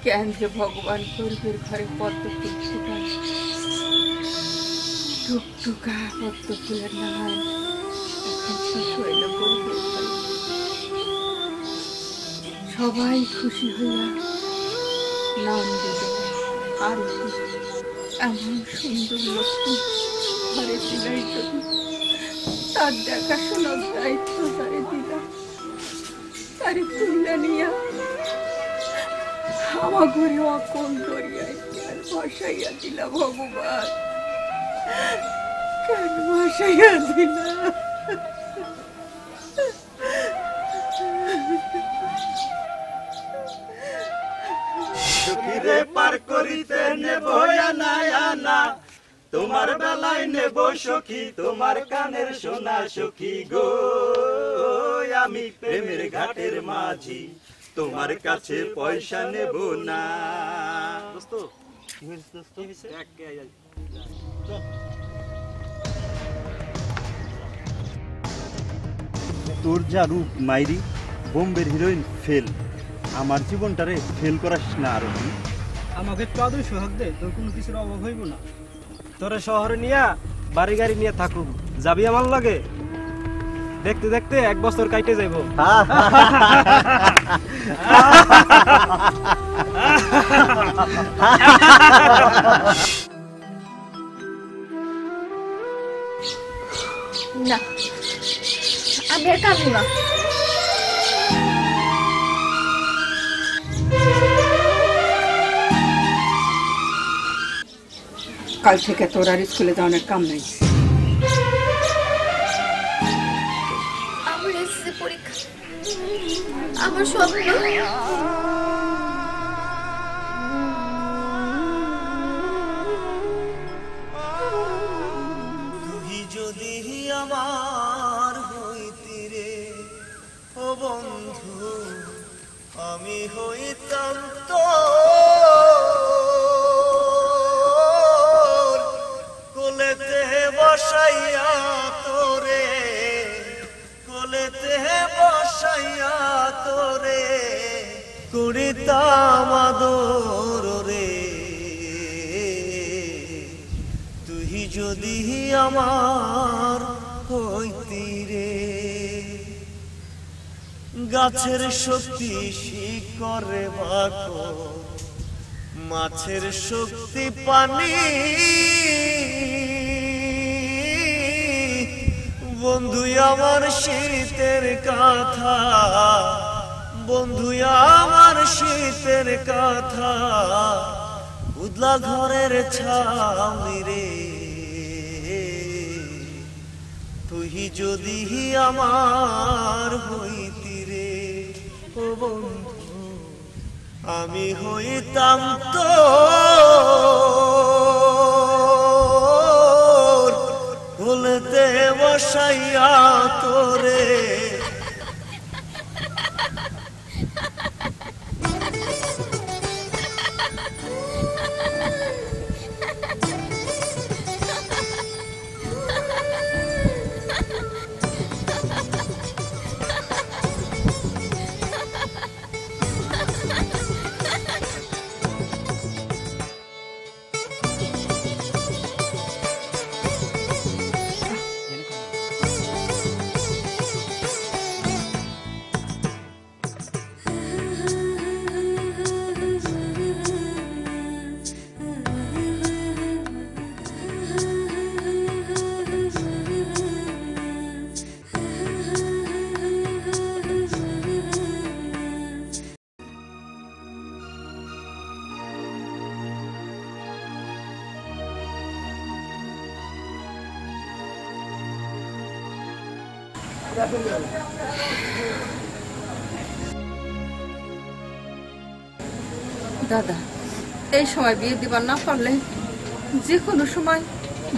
কেন যে ভগবান গরিবের ঘরে পদ্ম ফুল ছিটায়, টুকটুকা পদ্ম ফুলের নাম এখন শেষ হইল গরিবের ঘরে। সবাই খুশি হইয়া নাম দিল, আর এমন সুন্দর লক্ষ্মী ঘরে দিলাই যদি তার দেখাশোনার দায়িত্ব তারে দিলাম, তারে তুলে নিয়া আমার ঘরে অকল দরিয়ায় কেন ভাসাইয়া দিলা ভগবান, কেন ভাসাইয়া দিলা? সখীরে পার করিতে নেব আনা আনা, তোমার বেলায় নেব সখী তোমার কানের সোনা সখী গো। আমি প্রেমের ঘাটের মাঝি, তোমার কাছে পয়সা নেব না। দোস্ত কি হইছে দোস্ত? তোর যা রূপ মাইরি, বোম্বের হিরোইন ফেল, আমার জীবনটারে ফেল করাস না। আর আমাকে একটু আদৌ সোহাগ দে, তোর কোনো কিছুর অভাব হইব না। তোরে শহরে নিয়া বাড়ি গাড়ি নিয়ে থাকুক, যাবি আমার লাগে? দেখতে দেখতে 1 বছর কাইটে যাইব। না, আমি আর কাঁদবো না। কাল থেকে তোর আর স্কুলে যাওয়ার কাম নাই। আমার এসএসসি পরীক্ষা, আমার স্বপ্ন, তুই যদি আমার হইতি রে ও বন্ধু, আমি হইতাম তো কোলেতে বসাইয়া তোরে, কোলেতে বসাইয়া তোরে করিতাম আদর রে। তুই যদি আমার হইতি রে, গাছের শক্তি শিকড়ে বাঁকো, মাছের শক্তি পানি, বন্ধু আমার শীতের কথা, বন্ধু আমার শীতের কথা, উদলা ঘরের ছাউনি রে। তুই যদি আমার হইতি রে ও বন্ধু, আমি হইতাম তোর ভুলতে বসাইয়া তোরে। দাদা, এই সময় বিয়ে দিবার না পারলে যে কোনো সময়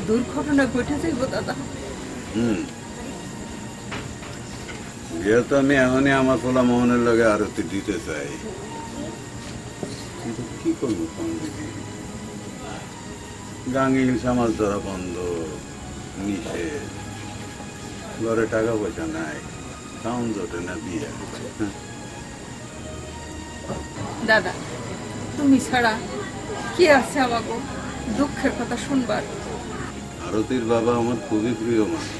দুর্ঘটনা ঘটে যাইব দাদা। বিয়ে তো আমি এখনই আমার পোলা মোহনের লগে আরতি দিতে চাই, কিন্তু কি করবো গাঙ্গিল সমাজ ধরা বন্ধ, নিষেধ, ঘরে টাকা পয়সা নাই, সাউন্ড জোটে না বিয়ে। দাদা, তুমি ছাড়া কি আছে আমাকে দুঃখের কথা শুনবার? আরতির বাবা আমার খুবই প্রিয় মানুষ,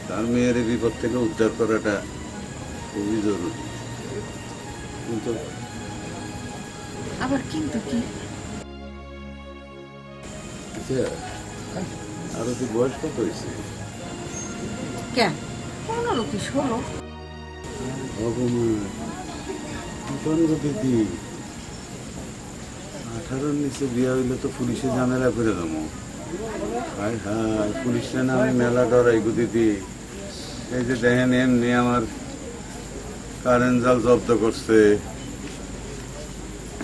তার মেয়ের বিপদ থেকে উদ্ধার করাটা খুবই জরুরি। কিন্তু আবার কিন্তু কি? আরতি বয়স কত হয়েছে? কেন 15 কি 16? দিদি 18-র নিচে বিয়া হইলে তো পুলিশে ঝামেলা করে দেবো। হায় হায়, পুলিশে না আমি মেলা ডরাই গো দিদি। এই যে দেখেন এমনি আমার কারেন্ট জাল জব্দ করছে,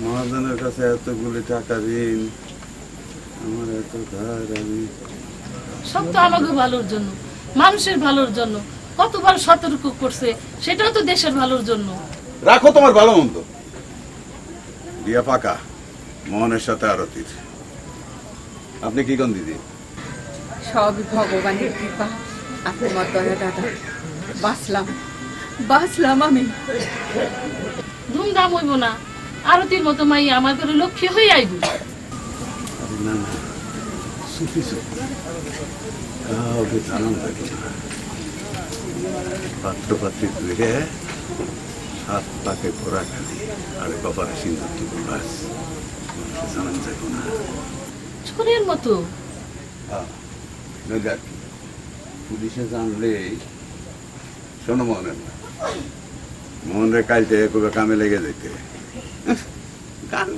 মহাজনের কাছে এতগুলি টাকা ঋণ, আমার এত ধার। আমি সব তো আমাদের ভালোর জন্য, মানুষের ভালোর জন্য। কতবার সতর্ক করছে, সেটাও তো দেশের ভালোর জন্য। রাখো তোমার ভালো মন্দ। বিয়া পাকা মোহনের সাথে আরতির। আপনি কি কোন দিদি? সবই ভগবানের কৃপা, আপনি আমার দয়া দাদা। বাঁচলাম আমি। ধুমধাম হইব না, আরতির মতো মাই আমার ঘরে লক্ষ্মী হয়ে আইব। না না, সুখী সুখী, কাউকে জানান থাকে না। পাত্রপাত্রী ধরে হাত পাকে ঘোরা খালি আর কপালে সিন্দুর দিব, বাস। জানান যাবো না। চোরের মতো। দেখ, পুলিশে জানলে শোনো মোহনের না, মোহনের কালকে একবার কামে লেগে যেতে। গান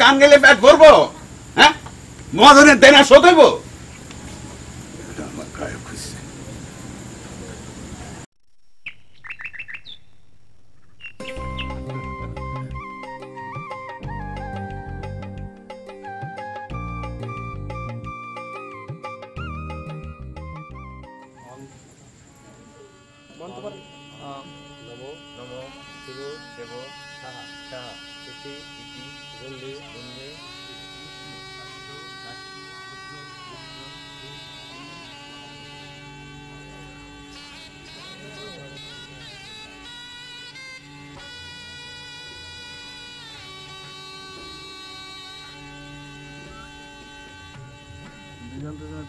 গান গেলে ব্যাট ভরবো, হ্যাঁ? মহাজনের দেনা শোধ হইব? এটা আমার গায়ে খুঁজছে।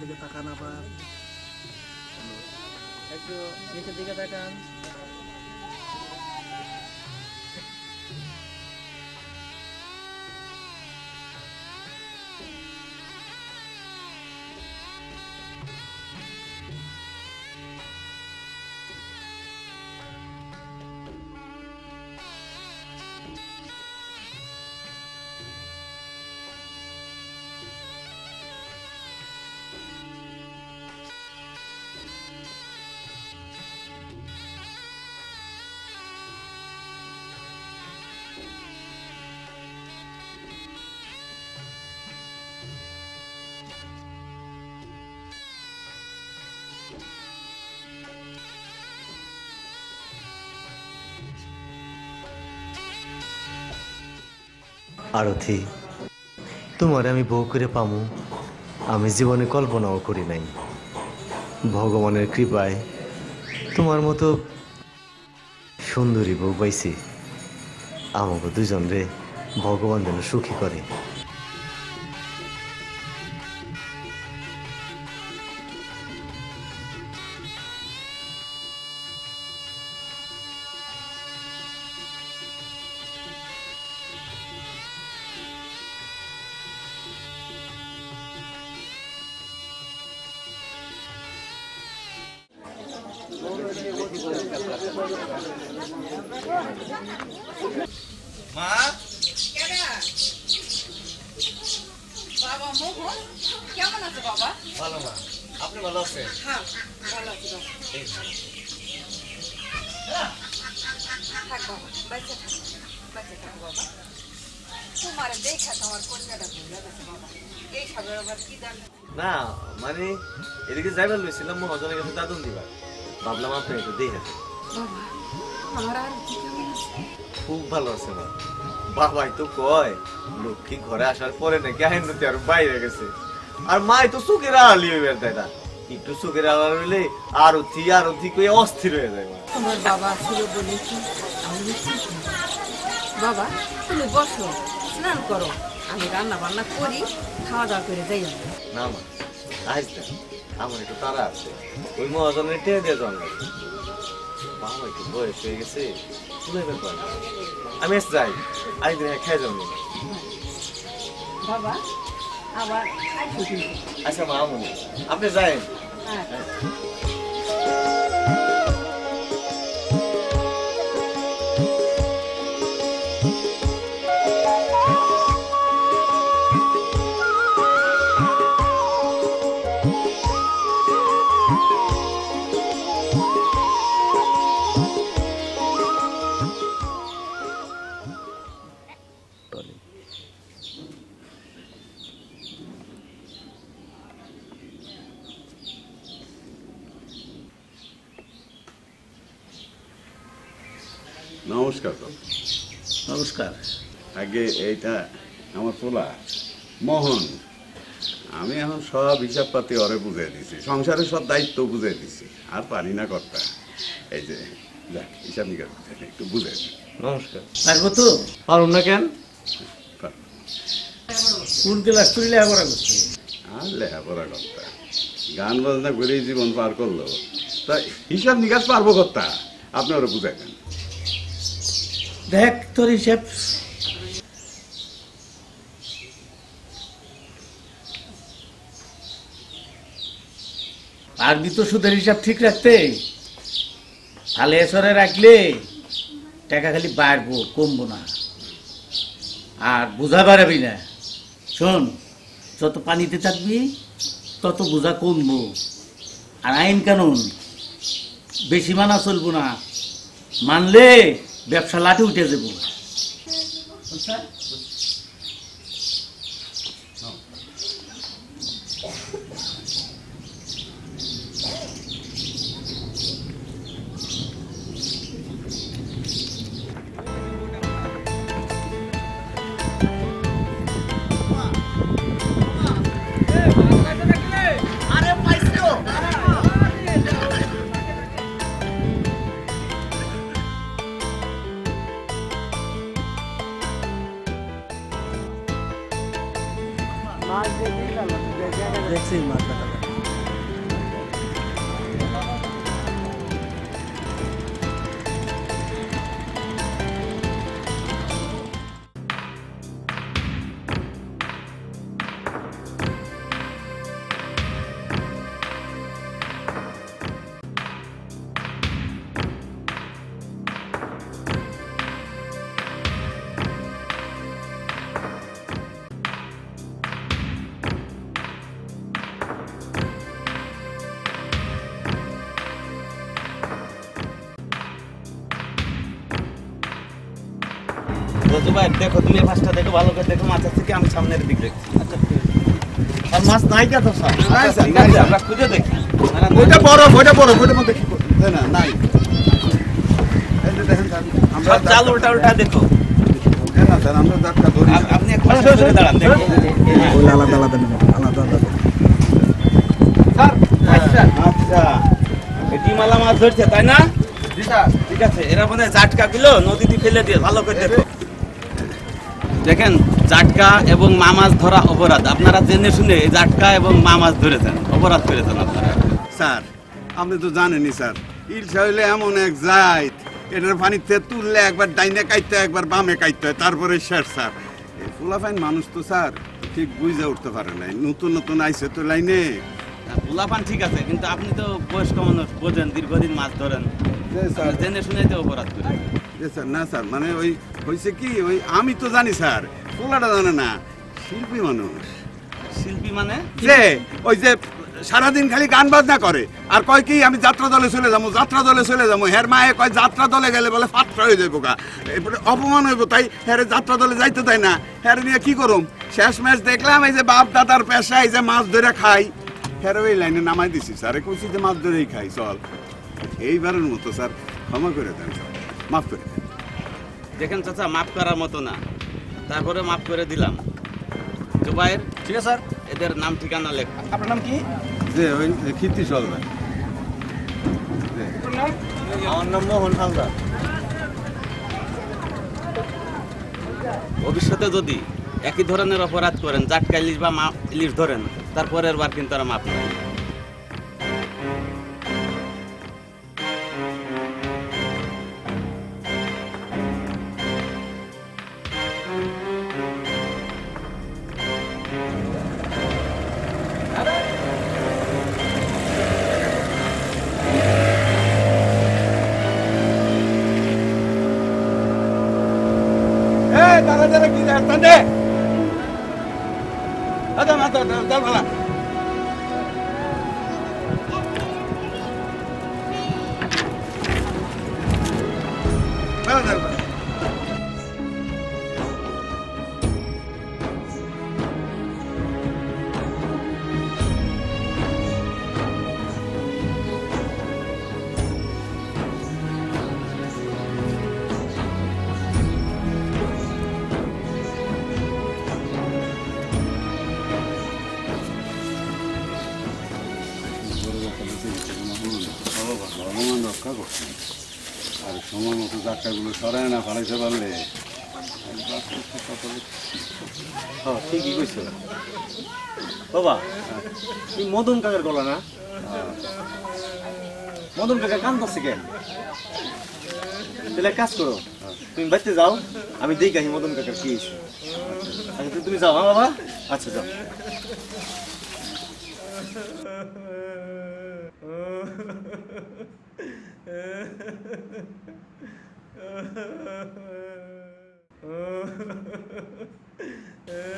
দিকে তাকান, আবার একটু নিচের দিকে তাকান। আরতি, তোমার আমি বউ করে পামু আমি জীবনে কল্পনাও করি নাই। ভগবানের কৃপায় তোমার মতো সুন্দরী বউ পাইছি। আমাকে দুজন রে ভগবান যেন সুখী করে। মা বাবা মোহন কেমন আছে বাবা? ভালো মা, আপনি ভালো আছেন? হ্যাঁ ভালো আছি বাবা। থাক বাবা, বাচ্চা থাক বাবা। তোমার দেখা তোমার কন্যাটা ভুলে গেছে বাবা। এই সবের আবার কি দান? না মানে এদিকে যাইবার লইছিলাম মহাজনের কাছে দাদন দিবার, ভাবলাম আপনি একটু দেখে। বাবা আমার আর কি কেমন আছে? খুব ভালো আছে মা। বাবাই তো কয় লক্ষ্মী ঘরে আসার পরে নাকি আইনতি আর বাইরে গেছে। আর মাই তো চোখের আড়ালি হইবার দেয় না, একটু চোখের আড়াল হইলে আরো থি কই অস্থির হয়ে যায় মা। তোমার বাবা ছিল বলে কি আমি ঠিক না। বাবা তুমি বসো, স্নান করো, আমি রান্না বান্না করি, খাওয়া দাওয়া করে যাই। না মা আজ না, আমার একটু তারা আছে, ওই মহাজনের টেনে দিয়ে যাওয়ার লাগে। বাবা একটু বয়স হয়ে গেছে, শুনাইবার পারে না। আমি এসে যাই, আরেকদিন খেয়ে যাবো। বাবা আবার আসো কিন্তু। আচ্ছা মা আমু, আপনি যাই। নমস্কার। নমস্কার। আগে এইটা আমার পোলা মোহন, আমি এখন সব হিসাব পাতি ওরে বুঝাই দিছি, সংসারের সব দায়িত্ব বুঝাই দিছি, আর পারি না কর্তা। এই যে যাক হিসাব নিকাশ একটু বুঝাই দিই। নমস্কার। পারবো তো? পারুন না কেন? কোন ক্লাস তুই লেখাপড়া করছি? আর লেখাপড়া কর্তা, গান বাজনা করেই জীবন পার করলো, তা হিসাব নিকাশ পারবো কর্তা, আপনি ওরা বুঝাই দেন। দেখ তোর হিসেব। পারবি তো সুদের হিসাব ঠিক রাখতে? তাহলে এসরে রাখলে টাকা খালি বাড়বো, কমবো না। আর বোঝা বাড়াবি না। শোন, যত পানিতে থাকবি তত বোঝা কমবো। আর আইন কানুন বেশি মানা চলবো না, মানলে ব্যবসা লাঠি উঠে যাবো। দেখছি মাছ দেখা ভাই। দেখো তুমি এই পাশটা দেখো, ভালো করে দেখো, মাথার থেকে আমি সামনের দিক দেখছি। আচ্ছা। আর মাছ নাই কে তো স্যার? নাই স্যার, ঠিক আছে আমরা খুঁজে দেখি। ওইটা বড় ওইটার মধ্যে কি করতে না নাই এই যে দেখেন স্যার আমরা সব জাল উল্টা উল্টা দেখো। না স্যার আমরা জাটকা ধরি আপনি এক পাশে সরে দাঁড়ান দেখি। আচ্ছা এই ডিমালা মাছ ধরছে তাই না? জি স্যার ঠিক আছে, এরা মনে হয় জাটকা গুলো নদীতে ফেলে দিয়ে ভালো করে দেখো। দেখেন জাটকা এবং মা মাছ ধরা অপরাধ, আপনারা জেনে শুনে এই জাটকা এবং মা মাছ ধরেছেন, অপরাধ করেছেন আপনারা। স্যার আপনি তো জানেনই স্যার ইলশা হইলে এমন এক জাত এটার পানিতে তুললে একবার ডাইনে কাটতে একবার বামে কাটতে হয় তারপরে শেষ স্যার। এই ফুলাফাইন মানুষ তো স্যার ঠিক বুঝে উঠতে পারে নাই, নতুন নতুন আইসে তো লাইনে। গোলাপান ঠিক আছে, কিন্তু আপনি তো বয়স্ক মানুষ, বোঝেন, দীর্ঘদিন মাছ ধরেন, যে স্যার জেনে শুনে তো অপরাধ করেন। যে স্যার না স্যার মানে ওই হয়েছে কি ওই আমি তো জানি স্যার পোলাটা জানে না, শিল্পী মানুষ শিল্পী মানে? যে ওই যে সারাদিন খালি গান বাজনা করে আর কয় কি আমি যাত্রা দলে চলে যাবো হের মায়ে কয় যাত্রা দলে গেলে বলে ফাত্রা হয়ে যাবো গা, এরপরে অপমান হইব, তাই হ্যারে যাত্রা দলে যাইতে দেয় না। হ্যারে নিয়ে কি করুম, শেষ ম্যাচ দেখলাম এই যে বাপ দাদার পেশা এই যে মাছ ধরে খাই, হ্যারে ওই লাইনে নামাই দিছি স্যার, কইছি যে মাছ ধরেই খাই চল। এইবারের মতো স্যার ক্ষমা করে দেন স্যার, মাফ করে দেন। দেখেন চাচা, মাফ করার মতো না, তারপরে মাফ করে দিলাম। জুবাইর, ঠিক আছে স্যার। এদের নাম ঠিকানা লেখ। আপনার নাম কি? যে ওই খিতি চলবে। আমার নাম মোহন হালদার। ভবিষ্যতে যদি একই ধরনের অপরাধ করেন, জাটকা ইলিশ বা ইলিশ ধরেন, তারপরের বার কিন্তু আর মাফ নেই। দাদা কি দেখতেন রে দাদা মাথা দাদা ভালা ভগবান রক্ষা করছেন আর সময় মতো যাত্রাগুলো সরায় না ফালাইতে পারলে ঠিকই কইছো বাবা, তুমি মদন কাকার গলা না? মদন কাকা কান্দছে কেন? তাহলে এক কাজ করো, তুমি বাড়িতে যাও, আমি দেখি মদন কাকার কি হয়েছে। আচ্ছা তুমি যাও। হ্যাঁ বাবা, আচ্ছা যাও।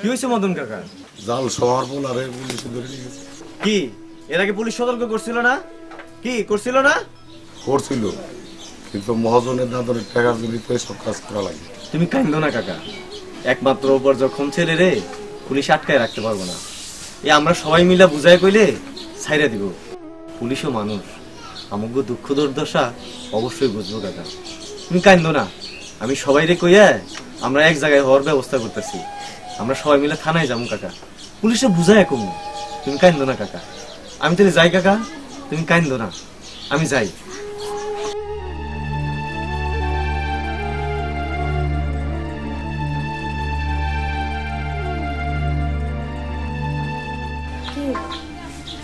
কি হয়েছে মদন কাকা? জাল শহর পোলারে পুলিশে ধরে নিয়ে গেছে। কি এর আগে পুলিশ সতর্ক করছিল না? কি করছিল না? করছিল, কিন্তু মহাজনের দাদরের টাকার জন্য তো সব কাজ করা লাগে। তুমি কান্দো না কাকা, একমাত্র ওপর যখন ছেলে রে পুলিশ আটকায় রাখতে পারবো না। এ আমরা সবাই মিলে বুঝাই কইলে ছাইরা দিব। পুলিশও মানুষ, আমাকে দুঃখ দুর্দশা অবশ্যই বুঝবো কাকা। তুমি কান্দো না, আমি সবাই রে কইয়া আমরা এক জায়গায় হওয়ার ব্যবস্থা করতেছি। আমরা সবাই মিলে থানায় যাবো কাকা, পুলিশে বুঝায় কমু। তুমি কান্দো না কাকা, আমি তাহলে যাই কাকা, তুমি কান্দো না, আমি যাই।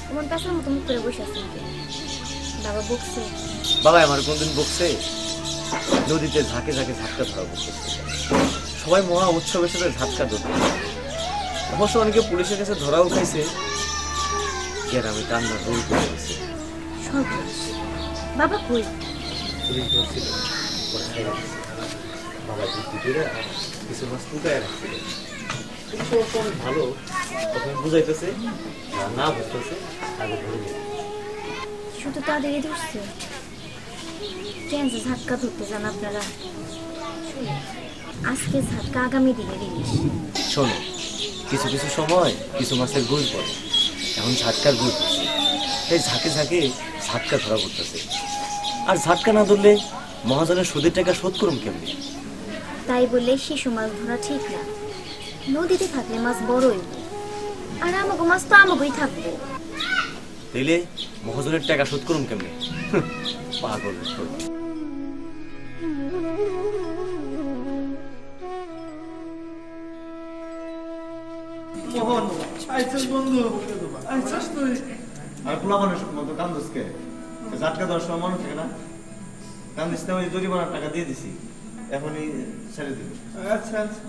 তোমার কাছে মতো মুখ করে বসে আছেন বাবা বকছে? বাবা আমার কোনদিন বকছে? নদীতে ঝাঁকে ঝাঁকে ঝাপটা ধরা বকছে। সবাই মহা উৎসবের সাথে ঝাপটা ধরতে, অবশ্য অনেকে পুলিশের কাছে ধরাও খাইছে। গ্রামে কান্না রোল করে গেছে। সর্বনাশ, বাবা কই? পুলিশ ধরছিল, পরে খাইয়া গেছে। বাবা বুদ্ধি করে কিছু মাছ লুকায় রাখছিল। পুলিশ অবশ্য অনেক ভালো, প্রথমে বুঝাইতেছে, না বুঝতেছে আগে ধরে নিয়ে। শুধু তাদেরই ধরছে? কেন যে ঝাটকা ধরতে যান আপনারা? আজকে ঝাটকা, আগামী দিনে রিলিজ। শোনো, কিছু কিছু সময় কিছু মাছের গুল পড়ে, এখন ঝাটকার গুল পড়ছে, এই ঝাঁকে ঝাঁকে ঝাটকা ধরা পড়তেছে। আর ঝাটকা না ধরলে মহাজনের সুদের টাকা শোধ করুন কেমনি? তাই বলে শিশু মাছ ধরা ঠিক না। নদীতে থাকলে মাছ বড় হইব, আর আমাগো মাছ তো আমাগোই থাকবো। তাইলে মহাজনের টাকা শোধ করুন কেমনি? পাগল। মোহন আইছিস বন্ধু, আইছিস তুই? আর পোলা মানুষের মতো কান্দুসকে ঝাটকা দেওয়ার সময় মনে থাকে না? কান্দিস না, ওই জরিমানার টাকা দিয়ে দিছি, এখনই ছেড়ে দিব। আচ্ছা আচ্ছা।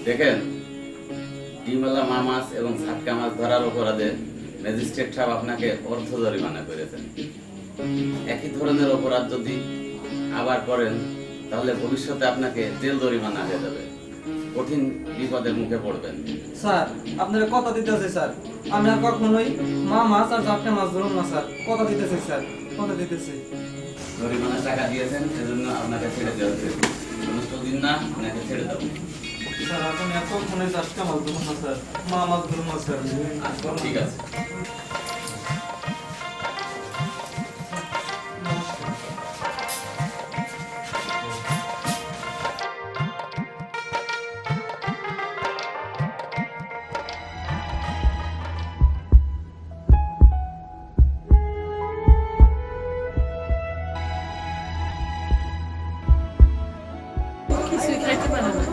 দেখেন, ডিমওয়ালা মা মাছ এবং ঝাটকা মাছ ধরার অপরাধে ম্যাজিস্ট্রেট সাহেব আপনাকে অর্থ জরিমানা করেছেন। একই ধরনের অপরাধ যদি আবার করেন তাহলে ভবিষ্যতে আপনাকে জেল জরিমানা হয়ে যাবে, কঠিন বিপদের মুখে পড়বেন। স্যার আপনারা কথা দিতেছে স্যার, আমি আর কখনোই মা মাছ আর ঝাটকা মাছ ধরুন না স্যার, কথা দিতেছি স্যার, কথা দিতেছি। জরিমানার টাকা দিয়েছেন, সেজন্য আপনাকে ছেড়ে দেওয়া হয়েছে। সমস্ত দিন না আপনাকে ছেড়ে দেবো। স্যার এখন এত ফোনে ঝাটকা মাছ ধরুন না স্যার, মা মাছ ধরুন না স্যার। আচ্ছা ঠিক আছে। কিছুই খাইতে পারে না,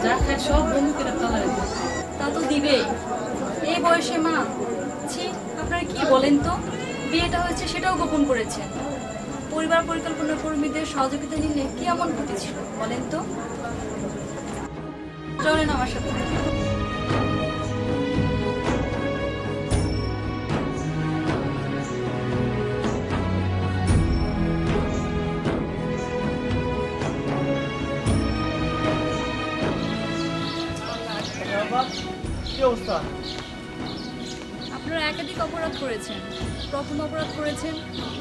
যা খায় সব বন্ধু করে তলায় দেয়। তা তো দিবেই, এই বয়সে মা। ছি, আপনারা কি বলেন তো? বিয়েটা হয়েছে সেটাও গোপন করেছেন। পরিবার পরিকল্পনা কর্মীদের সহযোগিতা নিলে কি এমন ক্ষতি ছিল বলেন তো? চলেন আমার সাথে। কি অবস্থা? আপনারা একাধিক অপরাধ করেছেন। প্রথম অপরাধ করেছেন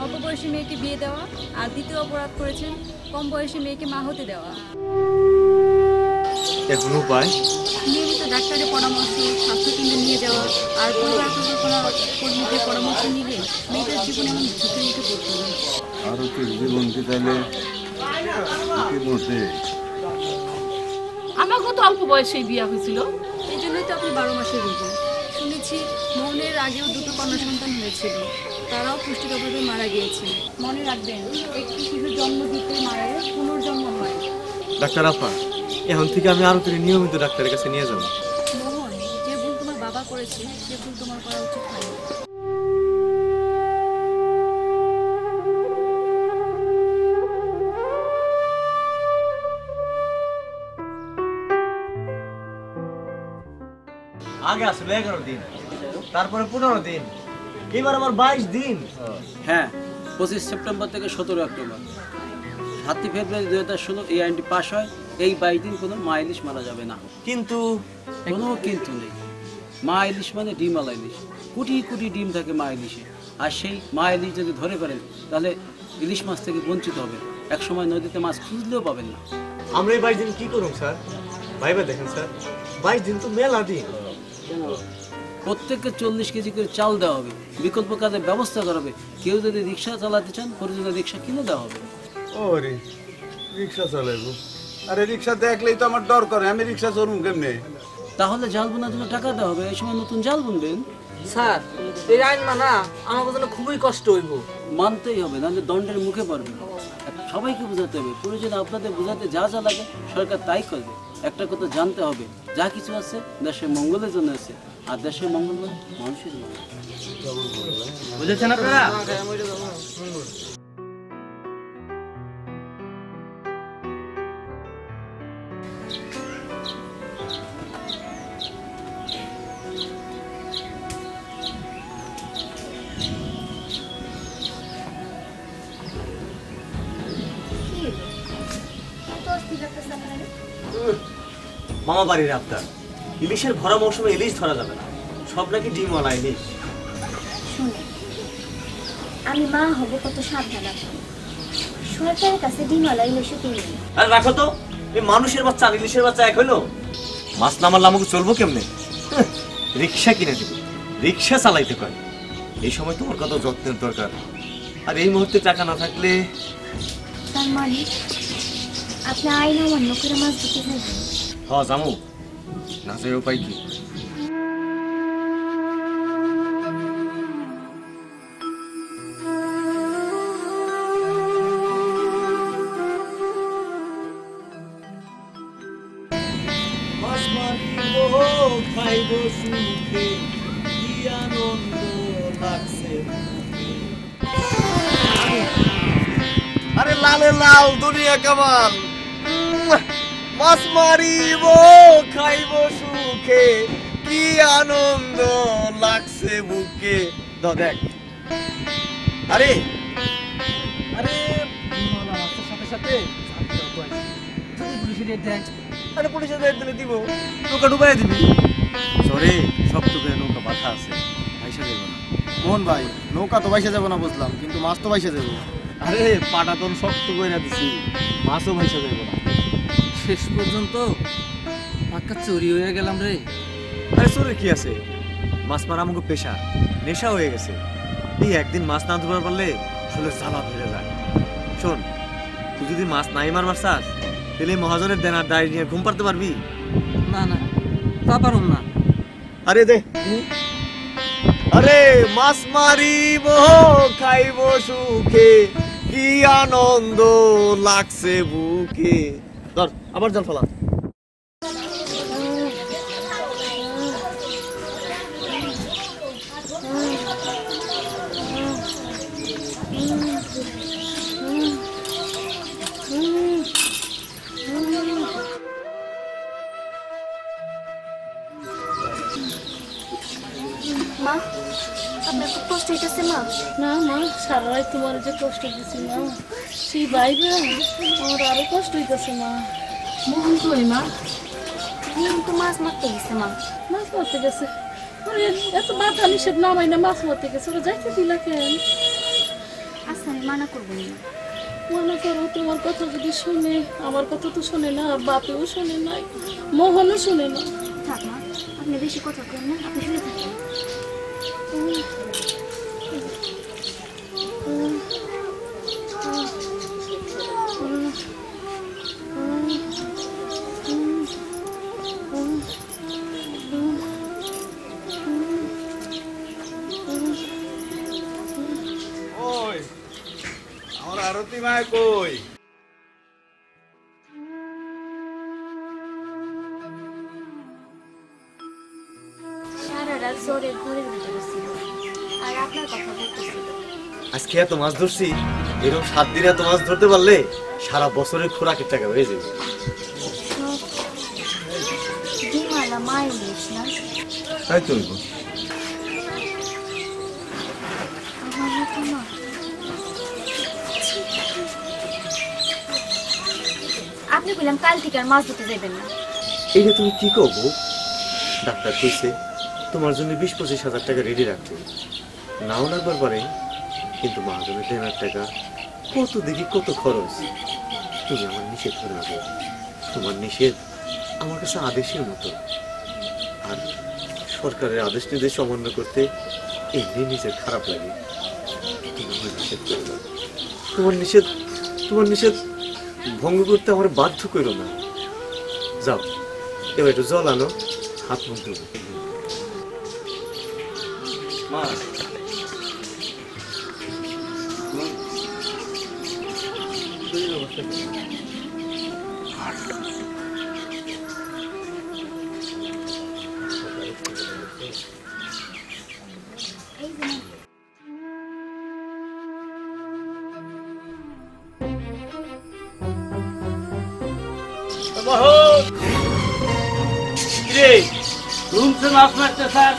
অল্প বয়সী মেয়েকে বিয়ে দেওয়া, আর দ্বিতীয় অপরাধ করেছেন কম বয়সী মেয়েকে মা হতে দেওয়া। এখন উপায়? নিয়মিত ডাক্তারের পরামর্শ, স্বাস্থ্যকেন্দ্রে নিয়ে যাওয়া আর পরিবার পরিকল্পনা কর্মীদের পরামর্শ নিলে মেয়েটার জীবন এমন ঝুঁকির মুখে পড়তে হবে। আরো কি জীবনকে তাহলে কি বলতে? আমাকেও তো অল্প বয়সেই বিয়ে হয়েছিল। এই জন্যই তো আপনি 12 মাসের রোগী। শুনেছি মোহনের আগেও 2টো কন্যা সন্তান হয়েছিল, তারাও পুষ্টির অভাবে মারা গিয়েছে। মনে রাখবেন, একটি শিশুর জন্ম দিতে মারা পুনর্জন্ম হয়। ডাক্তার আপা, এখন থেকে আমি আরো করে নিয়মিত ডাক্তারের কাছে নিয়ে যাবো। মোহন, যে ভুল তোমার বাবা করেছে সে ভুল তোমার করা উচিত হয়নি। আগে আসলে 11 দিন, তারপরে 15 দিন, এবার আমার 22 দিন। হ্যাঁ, 25 সেপ্টেম্বর থেকে 17 অক্টোবর। 7 ফেব্রুয়ারি 2016 এই আইনটি পাশ হয়। এই 22 দিন কোনো মা ইলিশ মারা যাবে না। কিন্তু কোনো কিন্তু নেই। মা ইলিশ মানে ডিমওয়ালা ইলিশ। কোটি কোটি ডিম থাকে মা ইলিশে। আর সেই মা ইলিশ যদি ধরে ফেলেন তাহলে ইলিশ মাছ থেকে বঞ্চিত হবে। একসময় নদীতে মাছ খুঁজলেও পাবেন না। আমরা এই 22 দিন কি করুম স্যার? ভাইবা দেখেন স্যার, 22 দিন তো মেলা দিন। প্রত্যেককে 40 কেজি করে চাল দেওয়া হবে, বিকল্প কাজের ব্যবস্থা করা হবে। কেউ যদি রিক্সা চালাতে চান প্রয়োজনে রিক্সা কিনে দেওয়া হবে। ওরে রিক্সা চালাইবো? আরে রিক্সা দেখলেই তো আমার ডর করে, আমি রিক্সা চলুম কেমনে? তাহলে জাল বোনার জন্য টাকা দেওয়া হবে। এই সময় নতুন জাল বুনবেন। স্যার এই আইন মানা আমার জন্য খুবই কষ্ট হইব। মানতেই হবে, নাহলে দণ্ডের মুখে পড়বেন। সবাইকে বোঝাতে হবে, প্রয়োজনে আপনাদের বোঝাতে যা যা লাগে সরকার তাই করবে। একটা কথা জানতে হবে, যা কিছু আছে দেশের মঙ্গলের জন্য আছে, আর দেশের মঙ্গল মানে মানুষের মঙ্গল। বুঝেছেন আপনারা? মামা বাড়ির আপনার ইলিশের ভরা মৌসুমে ইলিশ ধরা যাবে না, সব নাকি ডিমওয়ালা ইলিশ। শুনে আমি মা হব কত সাবধান আপনি সরকারের কাছে ডিমালা ইলিশও কিনি আরে রাখো তো, এই মানুষের বাচ্চা আর ইলিশের বাচ্চা এক হইলো? মাছ না মারলে আমাকে চলবো কেমনে? রিক্সা কিনে দিব, রিক্সা চালাইতে কয়। এই সময় তোমার কত যত্নের দরকার, আর এই মুহূর্তে টাকা না থাকলে। তার মানে আপনি আইন অমান্য করে মাছ ধরতে যাবেন? হ্যাঁ জামু, না যাই উপায় কি? আরে লালে লাল দুনিয়া কামাল, মাছ মারিব খাইব সুখে, কি আনন্দ লাগছে বুকে। দেখ আরে আরে সাথে সাথে পুলিশের দেখ। আরে পুলিশের দায়িত্ব দিলে দিব, নৌকা ডুবাই দিবি। সরে শক্ত করে নৌকা বাধা আছে, ভাইসা দেব না। মোহন ভাই, নৌকা তো বাইসা যাবো না বুঝলাম, কিন্তু মাছ তো বাইসা যাবো। আরে পাটাতন শক্ত করে দিছি, মাছও ভাইসা দেব না। শেষ পর্যন্ত পাক্কা চুরি হয়ে গেলাম রে। আরে চোরে কি আছে, মাছ মারা আমাকে পেশা, নেশা হয়ে গেছে। এই একদিন মাছ না ধরবার পারলে আসলে জ্বালা ধরে যায়। শোন, তুই যদি মাছ নাই মারবার চাস, তাহলে মহাজনের দেনার দায় নিয়ে ঘুম পাড়তে পারবি? না না, তা পারুম না। আরে দে, আরে মাছ মারিব খাইব সুখে, কি আনন্দ লাগছে বুকে। ধর আবার জল ফেলা। মা, আপনার খুব কষ্ট হইতেছে মা? না মা, সারা রাত তোমার যে কষ্ট দিচ্ছি মা, সেই বাইরে আমার আরো কষ্ট হইতেছে মা। মোহন কই মা? কিন্তু মাছ মারতে গেছে মা। মাছ মারতে গেছে? আরে এত বাধা নিষেধ নামাই না, মাছ মারতে গেছে, ওরা যাইতে দিলা কেন? আচ্ছা আমি মানা করবো না। মনে করো তোমার কথা যদি শুনে, আমার কথা তো শোনে না, বাপেও শোনে নাই, মোহনও শোনে না। থাক মা, আপনি বেশি কথা করেন না, আপনি শুনে থাকেন। ওই আমার আরতি মায় কই? সারা রাত জোরে ঘরের ভিতরে ছিল, আর আপনার কথা বলতেছিল। আজকে এত মাছ ধরছি, এরকম 7 দিনে এত মাছ ধরতে পারলে সারা বছরের খোরাকের টাকা হয়ে যাবে। ডিমালা মায়ের ইলিশ না? তাই তো আমার মতো না। আপনি বললাম কাল থেকে আর মাছ ধরতে যাবেন না। এইটা তুমি কি করবো? ডাক্তার কইছে তোমার জন্য 20-25 হাজার টাকা রেডি রাখতে, নাও লাগবার পারে, কিন্তু মহাজনের দেনার টাকা কত দেখি কত খরচ। তুমি আমার নিষেধ করে রাখো, তোমার নিষেধ আমার কাছে আদেশের মতো। আর সরকারের আদেশ নির্দেশ অমান্য করতে এমনি নিজের খারাপ লাগে। তুমি আমার নিষেধ করে দাও, তোমার নিষেধ ভঙ্গ করতে আমার বাধ্য করো না। যাও এবার একটু জল আনো, হাত মুখ ধুবো। মা মাছ মারতে চাস,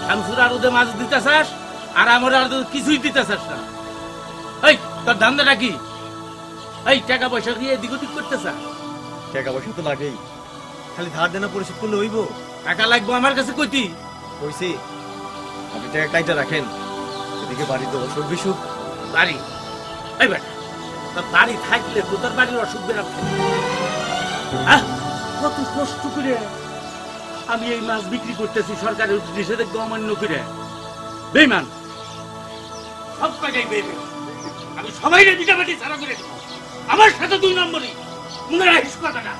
শামসুর আরুদে মাছ দিতে চাস, আর আমার আরুদে কিছুই দিতে চাস না। এই তোর ধান্দাটা কি? এই টাকা পয়সা দিয়ে এদিক ওদিক করতে চাস? টাকা পয়সা তো লাগেই, খালি ধার দেনা পরিশোধ করলে হইব? টাকা লাগবো আমার কাছে কইতি কইছি। আপনি টাকা কাইটা রাখেন, এদিকে বাড়িতে অসুখ বিসুখ। বাড়ি এই বেটা, তোর বাড়ি থাকলে তো তোর বাড়ির অসুখ বেরাম কত কষ্ট করে আমি এই মাছ বিক্রি করতেছি সরকারের নিষেধাজ্ঞা অমান্য করে। বেইমান, সব টাকাই বেইমান। আমি সবাই দিটাবাটি ছাড়া করে দেবো, আমার সাথে 2 নম্বরই। মনে রাখিস কথাটা।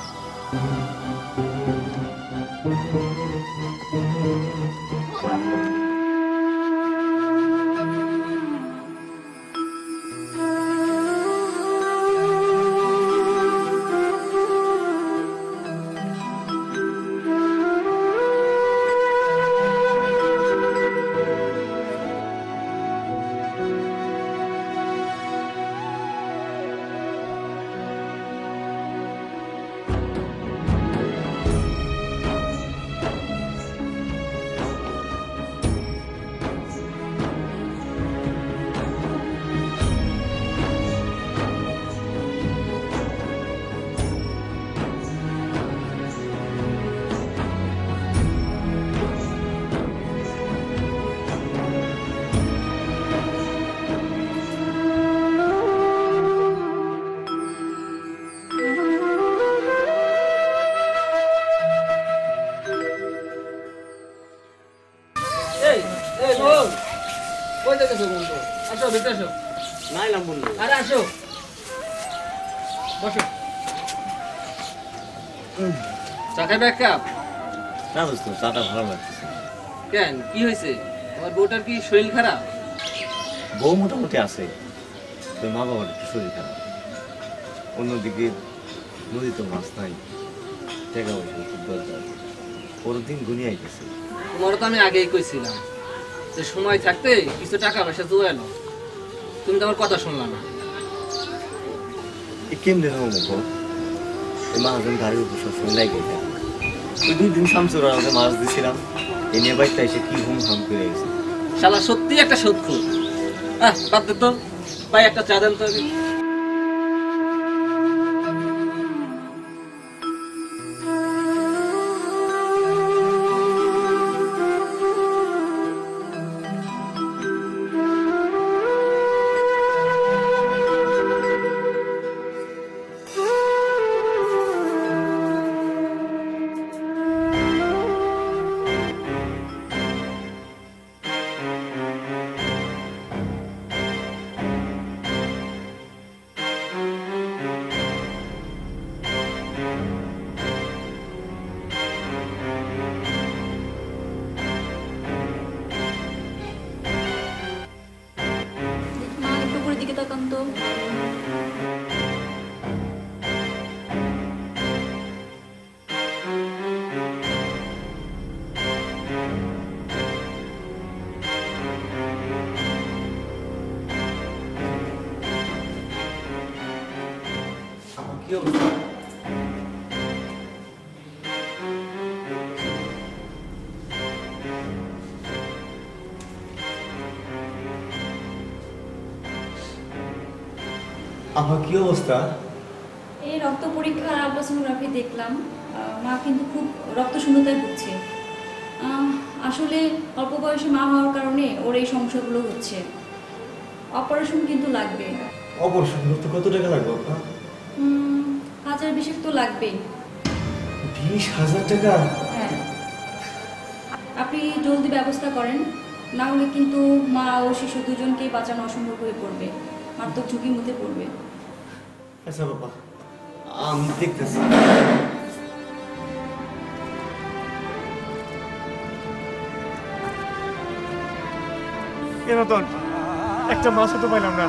কেন, কি হয়েছে? আমার বউটার কি শরীর খারাপ? বউ মোটামুটি আছে, তোর মা বাবার একটু শরীর খারাপ। অন্যদিকে নদীতে মাছ নাই, টাকা পয়সা খুব দরকার, পরের দিন গুনিয়ে আইতেছে। তোমারও তো আমি আগেই কইছিলাম যে সময় থাকতে কিছু টাকা পয়সা জোয়ালো, তুমি তো আমার কথা শুনলা না। কেমনে মুখ এই মাহাজন গাড়ির উপর সবসময় লাগে। ওই 2 দিন শামসুর আমাকে মাছ দিছিলাম, এ নিয়ে বাইকটা এসে কি ঘুম ঘাম করে গেছে। শালা সত্যি একটা সত্যি। বাদ দে তো ভাই, একটা চা দেন তো। আমার কি অবস্থা? এই রক্ত পরীক্ষা আর আলট্রাসোনোগ্রাফি দেখলাম, মা কিন্তু খুব রক্ত শূন্যতায় ভুগছে। আসলে অল্প বয়সে মা হওয়ার কারণে ওর এই সমস্যাগুলো হচ্ছে। অপারেশন কিন্তু লাগবে। অপারেশন করতে কত টাকা লাগবে? 1000-20 তো লাগবেই। 20,000 টাকা? হ্যাঁ, আপনি জলদি ব্যবস্থা করেন, না হলে কিন্তু মা ও শিশু দুজনকেই বাঁচানো অসম্ভব হয়ে পড়বে, মারাত্মক ঝুঁকির মধ্যে পড়বে। আচ্ছা বাবা, আমি দেখতেছি। রতন, একটা মাছও তো পাইলাম না।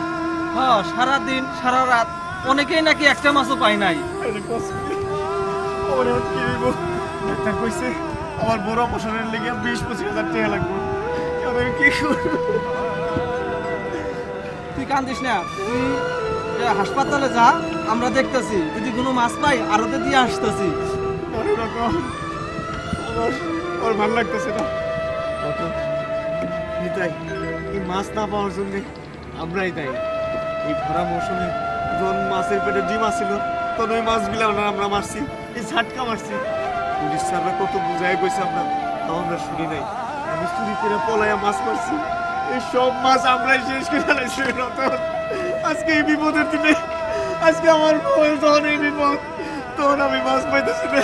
হ্যাঁ, সারাদিন সারা রাত অনেকেই নাকি একটা মাছও পায় নাই। ডাক্তার কইছে আমার বড় অপারেশনের লেগে 20-25 হাজার টাকা লাগবে। কি তুই কান্দিস না, তুই হাসপাতালে যা, আমরা দেখতেছি, যদি কোনো মাছ পাই আরতে দিয়ে আসতেছি। আমার ভালো লাগতেছে না। নিতাই, এই মাছ না পাওয়ার জন্য আমরাই দায়ী। এই ভরা মৌসুমে যখন মাছের পেটে ডিম আসছিল, তখন ওই মাছগুলো আমরা মারছি, এই ঝাটকা মারছি। পুলিশ স্যাররা কত বুঝাই কইছে, আমরা শুনি নাই। আমি চুরি করে পলাইয়া মাছ মারছি, এই সব মাছ আমরাই শেষ করে ফেলাইছি রতন। আজকে এই বিপদের দিনে, আজকে আমার বউয়ের যখন এই বিপদ, তখন আমি মাছ পাইতেছি না।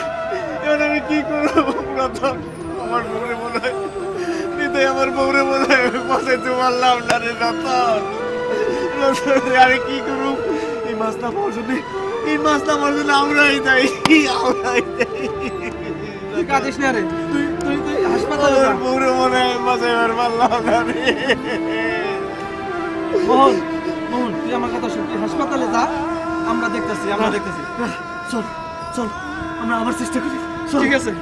এখন আমি কি করবো রতন? আমার বউরে মনে হয় নিতাই, আমার বউরে মনে হয় বাঁচাইতে পারলাম না রে রতন। রতন আমি কি করবো? এই মাছটা পাওয়ার জন্য, এই মাছটা পাওয়ার জন্য আমরাই দেয়, আমরাই দেয়। তুই কাঁদিস না রে, তুই তুই তুই হাসপাতালে যা। বউরে মনে হয় বাঁচাইবার পারলাম না রে। মোহন, মোহন তুই আমার কথা শুন, তুই হাসপাতালে যা, আমরা দেখতেছি, আমরা দেখতেছি। চল চল, আমরা আবার চেষ্টা করি। ঠিক আছে।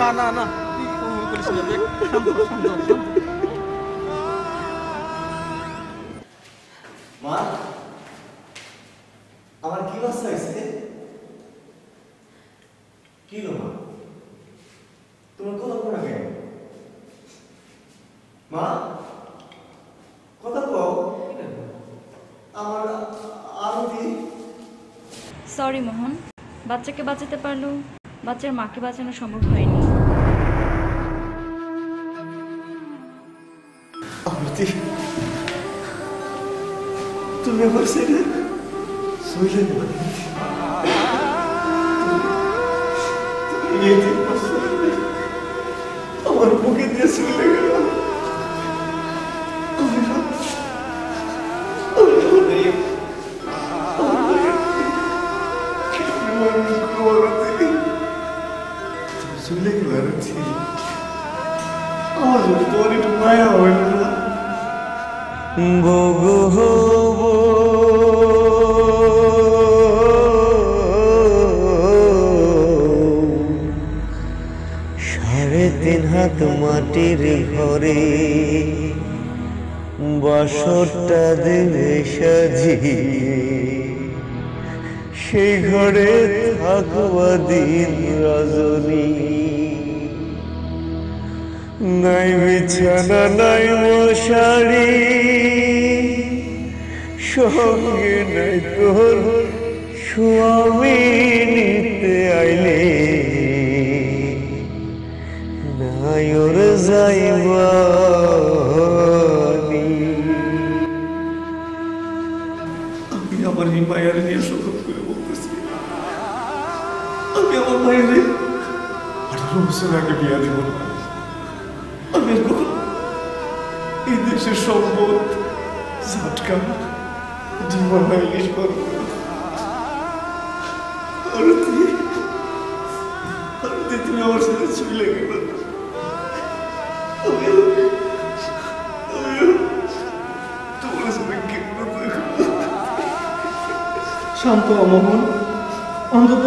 না না না, তুই অমন করিস না, দেখ, শান্ত হ, শান্ত হ, শান্ত হ। মা, আমার কি অবস্থা হয়েছে? কি লো মা, তোমার কথা কো না কেন? মা, কথা কও। আমার আরতি। সরি মোহন, বাচ্চাকে বাঁচাতে পারলেও বাচ্চার মাকে বাঁচানো সম্ভব হয়নি। আরতি, তুমি আমার ছেলে সইলে আমার বুকে দিয়ে চলে গেল। চলে গেল আরতি, আমার যদি তোমার একটু মায়া হইল না। সাড়ে 3 হাত মাটির ঘরে বাসরটা দিলে সাজিয়ে, সেই ঘরে থাকবা দিন রজনী। নাই বিছানা নাই মশারি, সঙ্গে নাই তোর স্বামী নিতে আইলে, নাই ওর যাইবানি। আমি আমার এই মায়ের নিয়ে শপথ করে বলতেছি, আমি আমার মায়ের 18 বছর আগে বিয়া দিব না। আমি আর কখনো এই দেশের সম্পদ ঝাটকা জীবন ইলিশ করবো না। আরতি, আরতি তুমি আমার সাথে চলে গেল। তোমার সাথে কেমন থাকবো? শান্ত হ মোহন, অন্তত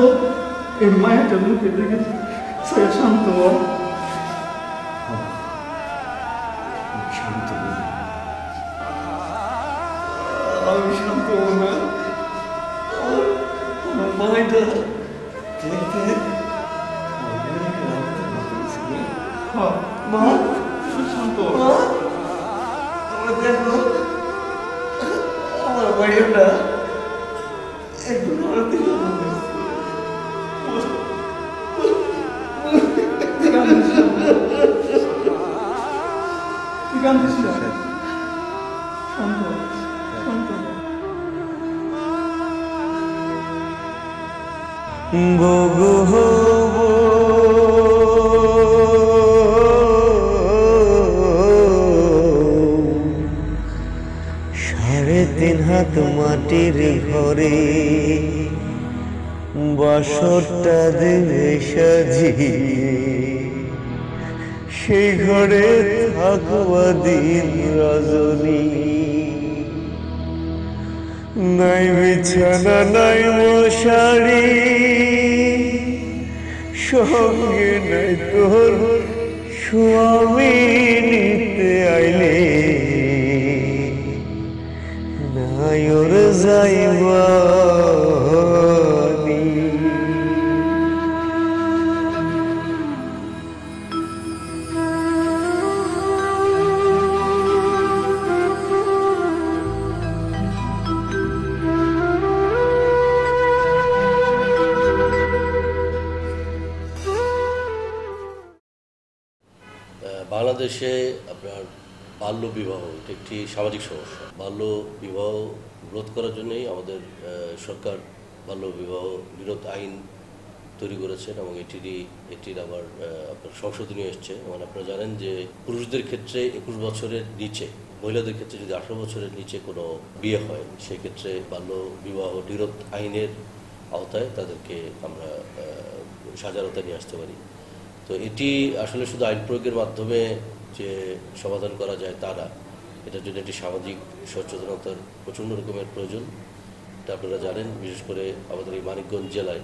এই মায়াটা মুখে দেখে সে শান্ত হ। আমি শান্ত হব না। আমার মায়েরা দেখতে মা, শান্ত মা, তোমরা দেখো আমার মায়েরা একদম আরতি গো গো সাড়ে 3 হাত মাটির ঘরে বাসরটা দিলে সাজিয়ে, সেই ঘরে থাকবা দিন রজনী। নাই বিছানা নাই মশারি, সঙ্গে নাই তোর স্বামী নিতে আইলে, নাই ওর যাইবানি। বাংলাদেশে আপনার বাল্য বিবাহ এটা একটি সামাজিক সমস্যা। বাল্য বিবাহ রোধ করার জন্যই আমাদের সরকার বাল্য বিবাহ বিরোধ আইন তৈরি করেছেন এবং এটির আবার আপনার সংশোধনী এসছে। মানে আপনারা জানেন যে পুরুষদের ক্ষেত্রে 21 বছরের নিচে, মহিলাদের ক্ষেত্রে যদি 18 বছরের নিচে কোনো বিয়ে হয় সেক্ষেত্রে বাল্য বিবাহ নিরোধ আইনের আওতায় তাদেরকে আমরা সাজারতা নিয়ে আসতে পারি। তো এটি আসলে শুধু আইন প্রয়োগের মাধ্যমে যে সমাধান করা যায় তা না, এটার জন্য একটি সামাজিক সচেতনতার প্রচণ্ড রকমের প্রয়োজন। এটা আপনারা জানেন, বিশেষ করে আমাদের এই মানিকগঞ্জ জেলায়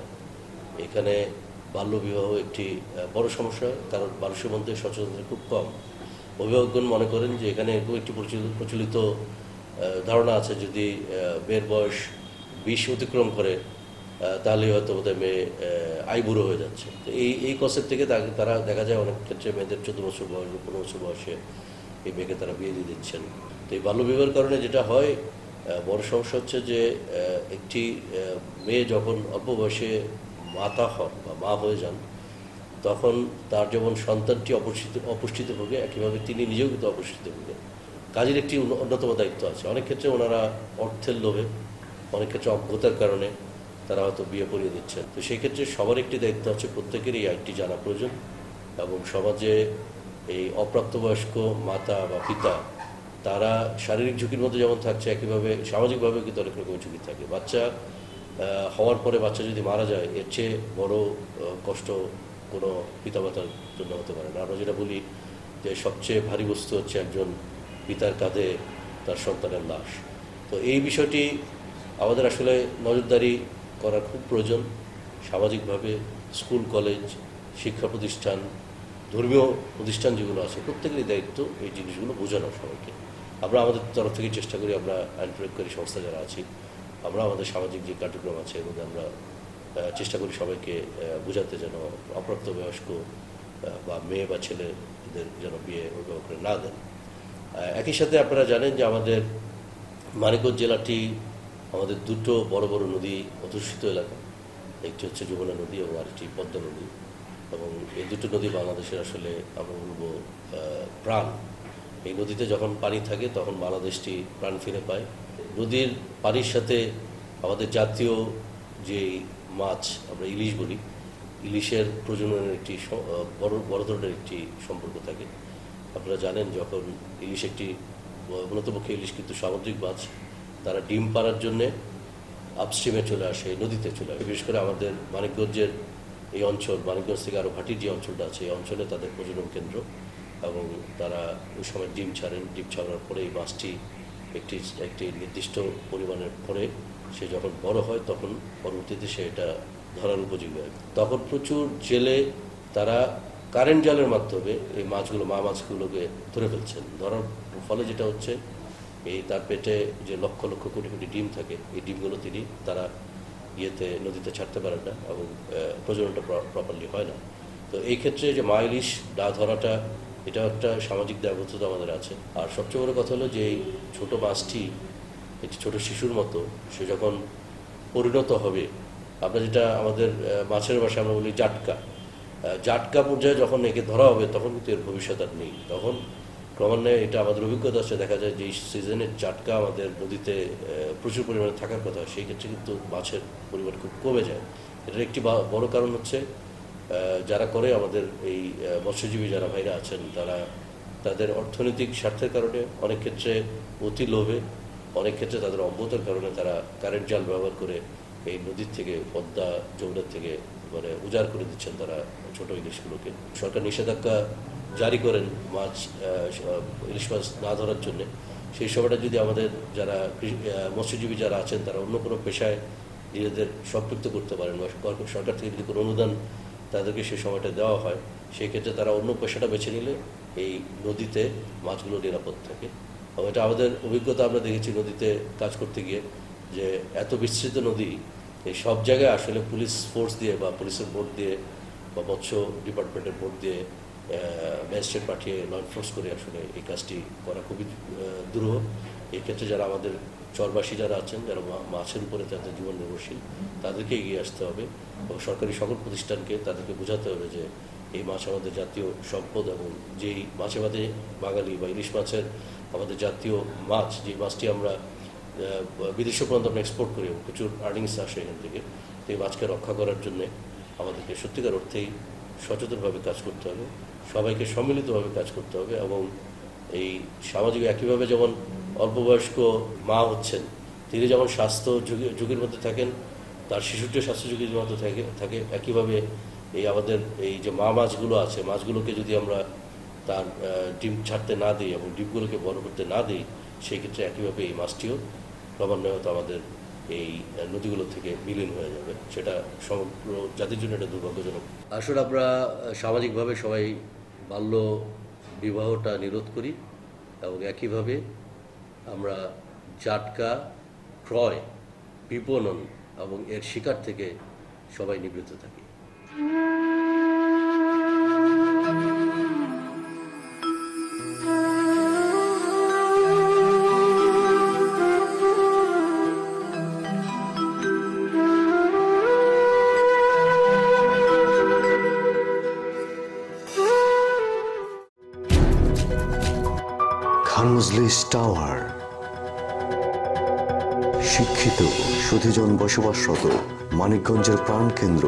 এখানে বাল্যবিবাহ একটি বড় সমস্যা, কারণ মানুষের মধ্যে সচেতনতা খুব কম। অভিভাবকগণ মনে করেন যে এখানে এরকম একটি প্রচলিত ধারণা আছে, যদি মেয়ের বয়স 20 অতিক্রম করে তাহলে হয়তো বোধহয় মেয়ে আইবুড়ো হয়ে যাচ্ছে। তো এই কনসেপ্ট থেকে তারা দেখা যায় অনেক ক্ষেত্রে মেয়েদের 14 বছর বয়স বা 15 বছর বয়সে এই মেয়েকে তারা বিয়ে দিয়ে দিচ্ছেন। তো এই বাল্যবিবাহের কারণে যেটা হয়, বড় সমস্যা হচ্ছে যে একটি মেয়ে যখন অল্প বয়সে মাতা হন বা মা হয়ে যান, তখন তার যেমন সন্তানটি অপুষ্টিতে ভোগে, একইভাবে তিনি নিজেও কিন্তু অপুষ্টিতে ভোগে। কাজের একটি অন্যতম দায়িত্ব আছে। অনেক ক্ষেত্রে ওনারা অর্থের লোভে, অনেক ক্ষেত্রে অজ্ঞতার কারণে তারা হয়তো বিয়ে পড়িয়ে দিচ্ছেন। তো সেই ক্ষেত্রে সবার একটি দায়িত্ব আছে, প্রত্যেকের এই আইনটি জানা প্রয়োজন এবং সমাজে এই অপ্রাপ্তবয়স্ক মাতা বা পিতা তারা শারীরিক ঝুঁকির মধ্যে যেমন থাকছে, একইভাবে সামাজিকভাবে কিন্তু অনেক রকমের ঝুঁকি থাকে। বাচ্চা হওয়ার পরে বাচ্চা যদি মারা যায়, এর চেয়ে বড় কষ্ট কোনো পিতামাতার জন্য হতে পারে না। আমরা যেটা বলি যে সবচেয়ে ভারী বস্তু হচ্ছে একজন পিতার কাঁধে তার সন্তানের লাশ। তো এই বিষয়টি আমাদের আসলে নজরদারি করার খুব প্রয়োজন। সামাজিকভাবে স্কুল, কলেজ, শিক্ষা প্রতিষ্ঠান, ধর্মীয় প্রতিষ্ঠান যেগুলো আছে, প্রত্যেকেরই দায়িত্ব এই জিনিসগুলো বোঝানো সবাইকে। আমরা আমাদের তরফ থেকে চেষ্টা করি, আমরা আইন প্রয়োগকারী সংস্থা যারা আছি, আমরা আমাদের সামাজিক যে কার্যক্রম আছে এর মধ্যে আমরা চেষ্টা করি সবাইকে বোঝাতে, যেন অপ্রাপ্তবয়স্ক বা মেয়ে বা ছেলেদের যেন বিয়ে অভিভাবকরা না দেন। একই সাথে আপনারা জানেন যে আমাদের মানিকগঞ্জ জেলাটি আমাদের দুটো বড় বড় নদী অধ্যুষিত এলাকা। একটি হচ্ছে যমুনা নদী এবং আরেকটি পদ্মা নদী, এবং এই দুটো নদী বাংলাদেশের আসলে আমরা বলবো প্রাণ। এই নদীতে যখন পানি থাকে তখন বাংলাদেশটি প্রাণ ফিরে পায়। নদীর পানির সাথে আমাদের জাতীয় যে মাছ আমরা ইলিশ বলি, ইলিশের প্রজননের একটি বড় ধরনের একটি সম্পর্ক থাকে। আপনারা জানেন যখন ইলিশ একটি, মূলত পক্ষে ইলিশ কিন্তু সামুদ্রিক মাছ, তারা ডিম পাড়ার জন্যে আপস্ট্রিমে চলে আসে, নদীতে চলে আসে। বিশেষ করে আমাদের মানিকগঞ্জের এই অঞ্চল, মানিকগঞ্জ থেকে আরও ভাটির যে অঞ্চলটা আছে, এই অঞ্চলে তাদের প্রজনন কেন্দ্র, এবং তারা ওই সময় ডিম ছাড়েন। ডিম ছাড়ার পরে এই মাছটি একটি নির্দিষ্ট পরিমাণের পরে সে যখন বড় হয়, তখন পরবর্তীতে সে এটা ধরার উপযোগী হয়। তখন প্রচুর জেলে তারা কারেন্ট জালের মাধ্যমে এই মাছগুলো, মা মাছগুলোকে ধরে ফেলছেন। ধরার ফলে যেটা হচ্ছে, এই তার পেটে যে লক্ষ লক্ষ কোটি কোটি ডিম থাকে, এই ডিমগুলো তারা নদীতে ছাড়তে পারেন না এবং প্রজননটা প্রপারলি হয় না। তো এই ক্ষেত্রে যে মা ইলিশ না ধরাটা, এটা একটা সামাজিক দায়বদ্ধতা আমাদের আছে। আর সবচেয়ে বড় কথা হলো যে এই ছোটো মাছটি একটি ছোটো শিশুর মতো, সে যখন পরিণত হবে, আমরা যেটা আমাদের মাছের ভাষায় আমরা বলি জাটকা পর্যায়ে যখন একে ধরা হবে, তখন কিন্তু এর ভবিষ্যৎ আর নেই। তখন ক্রমান্বয়ে, এটা আমাদের অভিজ্ঞতা আছে, দেখা যায় যে এই সিজনের জাটকা আমাদের নদীতে প্রচুর পরিমাণে থাকার কথা, সেই ক্ষেত্রে কিন্তু মাছের পরিমাণ খুব কমে যায়। এটার একটি বড় কারণ হচ্ছে যারা করে আমাদের এই মৎস্যজীবী যারা ভাইরা আছেন, তারা তাদের অর্থনৈতিক স্বার্থের কারণে, অনেক ক্ষেত্রে অতি লোভে, অনেক ক্ষেত্রে তাদের অজ্ঞতার কারণে তারা কারেন্ট জাল ব্যবহার করে এই নদীর থেকে, পদ্মা যমুনার থেকে মানে উজাড় করে দিচ্ছেন তারা ছোট ইলিশগুলোকে। সরকার নিষেধাজ্ঞা জারি করেন ইলিশ মাছ না ধরার জন্য। সেই সময়টা যদি আমাদের যারা মৎস্যজীবী যারা আছেন, তারা অন্য কোনো পেশায় নিজেদের সম্পৃক্ত করতে পারেন, বা সরকার থেকে যদি কোনো অনুদান তাদেরকে সেই সময়টা দেওয়া হয়, সেই ক্ষেত্রে তারা অন্য পেশাটা বেছে নিলে এই নদীতে মাছগুলো নিরাপদ থাকে। এবং এটা আমাদের অভিজ্ঞতা, আমরা দেখেছি নদীতে কাজ করতে গিয়ে, যে এত বিস্তৃত নদী, এই সব জায়গায় আসলে পুলিশ ফোর্স দিয়ে বা পুলিশের বোট দিয়ে বা মৎস্য ডিপার্টমেন্টের বোট দিয়ে ম্যাজিস্ট্রেট পাঠিয়ে ল এনফোর্স করে আসলে এই কাজটি করা খুবই দুরূহ। এই ক্ষেত্রে যারা আমাদের চরবাসী যারা আছেন, যারা মাছের উপরে তাদের জীবন নির্ভরশীল, তাদেরকে এগিয়ে আসতে হবে এবং সরকারি সকল প্রতিষ্ঠানকে তাদেরকে বোঝাতে হবে যে এই মাছ আমাদের জাতীয় সম্পদ, এবং যেই মাছে ভাতে বাঙালি বা ইলিশ মাছের আমাদের জাতীয় মাছ, যে মাছটি আমরা বিদেশে পর্যন্ত আমরা এক্সপোর্ট করি এবং প্রচুর আর্নিংস আসে এখান থেকে। তো এই মাছকে রক্ষা করার জন্যে আমাদেরকে সত্যিকার অর্থেই সচেতনভাবে কাজ করতে হবে, সবাইকে সম্মিলিতভাবে কাজ করতে হবে। এবং এই সামাজিক একইভাবে যেমন অল্পবয়স্ক মা হচ্ছেন, তিনি যেমন স্বাস্থ্য ঝুঁকির মধ্যে থাকেন, তার শিশুটিও স্বাস্থ্য ঝুঁকির মধ্যে থাকে একইভাবে এই আমাদের এই যে মা মাছগুলো আছে, মাছগুলোকে যদি আমরা তার ডিম ছাড়তে না দিই এবং ডিমগুলোকে বড় করতে না দিই, সেই ক্ষেত্রে একইভাবে এই মাছটিও ক্রমান্বয়ে হয়তো আমাদের এই নদীগুলো থেকে বিলীন হয়ে যাবে। সেটা সমগ্র জাতির জন্য এটা দুর্ভাগ্যজনক। আসলে আমরা সামাজিকভাবে সবাই বাল্য বিবাহটা নিরোধ করি এবং একইভাবে আমরা জাটকা ক্রয়, বিপণন এবং এর শিকার থেকে সবাই নিবৃত্ত থাকি। খানমজলিস টাওয়ার, শিক্ষিত সুধীজন বসবাসরত মানিকগঞ্জের প্রাণকেন্দ্র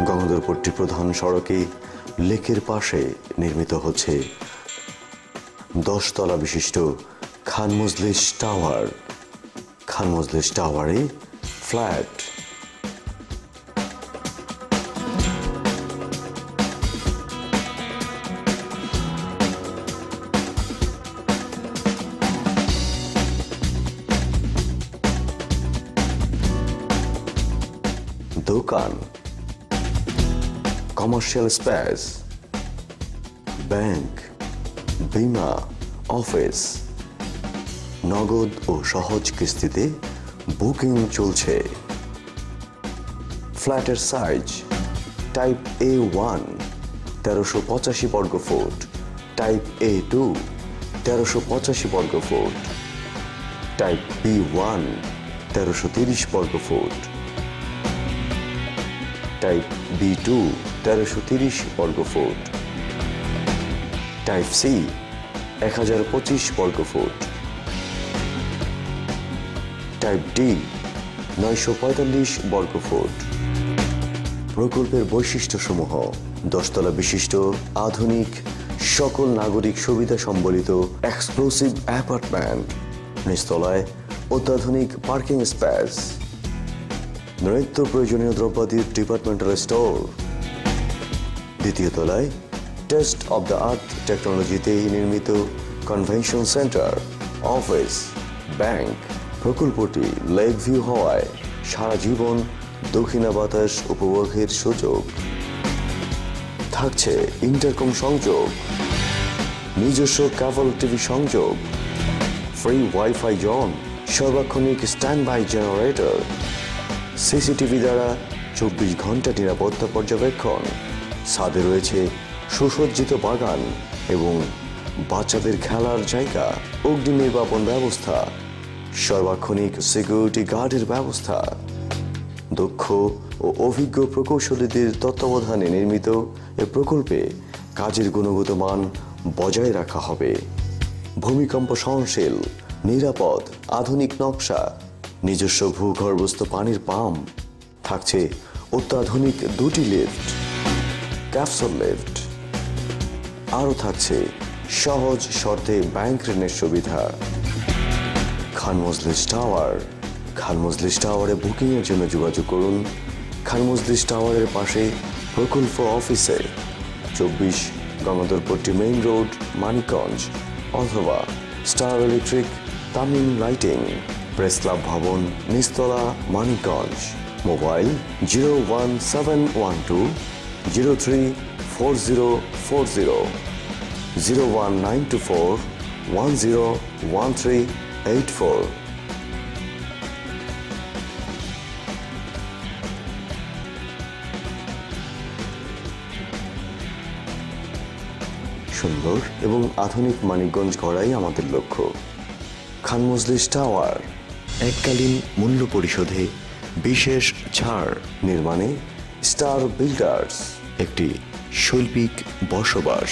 গঙ্গাধরপট্টি প্রধান সড়কে লেকের পাশে নির্মিত হচ্ছে 10 তলা বিশিষ্ট খানমজলিস টাওয়ার। খানমজলিস টাওয়ারে ফ্ল্যাট, দোকান, কমার্শিয়াল স্পেস, ব্যাংক, বীমা, অফিস, নগদ ও সহজ কিস্তিতে বুকিং চলছে। ফ্ল্যাটের সাইজ টাইপ A1 1385 বর্গ ফুট, টাইপ A2 1385 বর্গ ফুট, টাইপ B1 1330 বর্গ ফুট, টাইপ B2 1330 বর্গ ফুট, টাইপ C 1025 বর্গ ফুট, টাইপ D 945 বর্গ ফুট। প্রকল্পের বৈশিষ্ট্যসমূহ: 10 তলা বিশিষ্ট আধুনিক সকল নাগরিক সুবিধা সম্বলিত এক্সক্লুসিভ অ্যাপার্টমেন্ট, নিচতলায় অত্যাধুনিক পার্কিং স্পেস, নিত্য প্রয়োজনীয় দ্রব্যাদির ডিপার্টমেন্টাল স্টোর, দ্বিতীয় তলায় টেস্ট অব দ্য আর্থ টেকনোলজিতে নির্মিত কনভেনশন সেন্টার, অফিস, ব্যাংক। প্রকল্পটি লেক ভিউ হওয়ায় সারা জীবন দক্ষিণা বাতাস উপভোগের সুযোগ থাকছে। ইন্টারকম সংযোগ, নিজস্ব কেবল টিভি সংযোগ, ফ্রি ওয়াইফাই জোন, সার্বক্ষণিক স্ট্যান্ড বাই জেনারেটর, সিসিটিভি দ্বারা 24 ঘন্টা নিরাপত্তা পর্যবেক্ষণ। ছাদে রয়েছে সুসজ্জিত বাগান এবং বাচ্চাদের খেলার জায়গা, অগ্নি নির্বাপন ব্যবস্থা, সার্বক্ষণিক সিকিউরিটি গার্ডের ব্যবস্থা। দক্ষ ও অভিজ্ঞ প্রকৌশলীদের তত্ত্বাবধানে নির্মিত এ প্রকল্পে কাজের গুণগত মান বজায় রাখা হবে। ভূমিকম্প সহনশীল, নিরাপদ, আধুনিক নকশা, নিজস্ব ভূগর্ভস্থ পানির পাম্প, থাকছে অত্যাধুনিক 2টি লিফট, ক্যাপসুল লিফট, আরও থাকছে সহজ শর্তে ব্যাংক ঋণের সুবিধা। খানমজলিস টাওয়ার। খানমজলিস টাওয়ারে বুকিংয়ের জন্য যোগাযোগ করুন খানমজলিস টাওয়ারের পাশে প্রকল্প অফিসে, 24 গঙ্গাধরপট্টি মেইন রোড, মানিকগঞ্জ, অথবা star electric, Tamim lighting, press club ভবন, নিচতলা, মানিকগঞ্জ। মোবাইল 01712 034040, 01924 101384। সুন্দর এবং আধুনিক মানিকগঞ্জ গড়াই আমাদের লক্ষ্য। খানমজলিস টাওয়ার, এককালীন মূল্য পরিশোধে বিশেষ ছাড়। নির্মাণে স্টার বিল্ডার্স, একটি শৈল্পিক বসবাস।